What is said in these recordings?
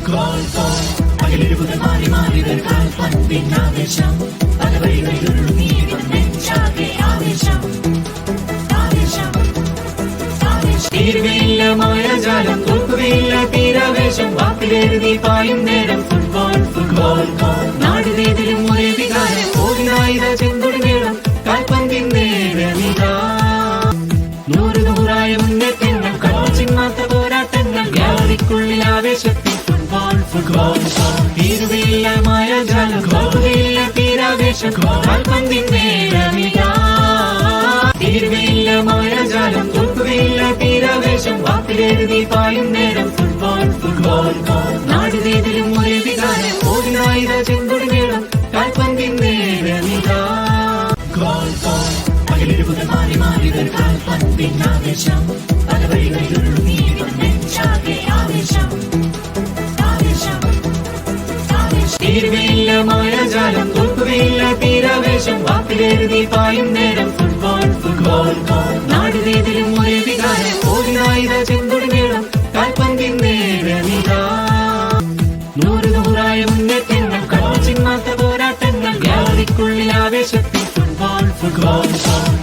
goal goal പകലിരുപത് മാറി മാറികൾ കാൽപന്തിനാവേശം പല വഴികളിലുള്ള നീളം നെഞ്ചാകെ ആവേശം ആവേശം തീരുവയില്ല മായാജാലം തോൽക്കുകയില്ല തീരാവേശം വാക്കിലെഴുതി പായും നേരം ഫുട്ബോൾ ഫുട്ബോൾ നാടുവേദിലും ഒരേ വികാരം ഓടിനായിര ചെങ്കൊടി മേളം കാൽപന്തിൻ നേരമിതാ നൂറ് നൂറായ മുന്നേറ്റങ്ങൾ കളിച്ചിങ്ങാത്ത പോരാട്ടങ്ങൾ ഗ്യാലറിക്കുള്ളിൽ ആവേശത്തിൽ ഫുട്ബോൾ ഫുട്ബോൾ തീരുവയില്ല മായാജാലം തോൽക്കുകയില്ല തീരാവേശം കാൽപന്തിൻ നേരമിതാ തീരുവയില്ല മായാജാലം തോൽക്കുകയില്ല തീരാവേശം വാക്കിലെഴുതി പായും നേരം ഫുട്ബോൾ ഫുട്ബോൾ നാടുവേദിലും ഒരേ വികാരം ഓടിനായിര ചെങ്കൊടി മേളം കാൽപന്തിൻ നേരമിതാ ഗോൾ ഗോൾ പകലിരുപത് മാറി മാറികൾ കാൽപന്തിനാവേശം പല വഴികളിലുള്ള നീളം നെഞ്ചാകെ ആവേശം ആവേശം തീരുവയില്ല മായാജാലം തോൽക്കുകയില്ല തീരാവേശം വാക്കിലെഴുതി പായും നേരം ഫുട്ബോൾ ഫുട്ബോൾ നാടുവേദിലും ഒരേ വികാരം ഓടിനായിര ചെങ്കൊടി മേളം കാൽപന്തിൻ നേരമിതാ നൂറ് നൂറായ മുന്നേറ്റങ്ങൾ കളിച്ചിങ്ങാത്ത പോരാട്ടങ്ങൾ ഗ്യാലറിക്കുള്ളിൽ ആവേശത്തിൽ ഫുട്ബോൾ ഫുട്ബോൾ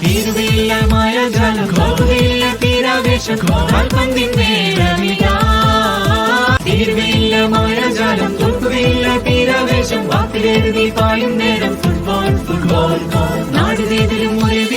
തീരുവയില്ല മായാജാലം തോൽക്കുകയില്ല തീരാവേശം കാൽപന്തിൻ നേരമിതാ തീരുവയില്ല മായാജാലം തോൽക്കുകയില്ല തീരാവേശം വാക്കിലെഴുതി പായും നേരം ഫുട്ബോൾ ഫുട്ബോൾ നാടുവേദിലും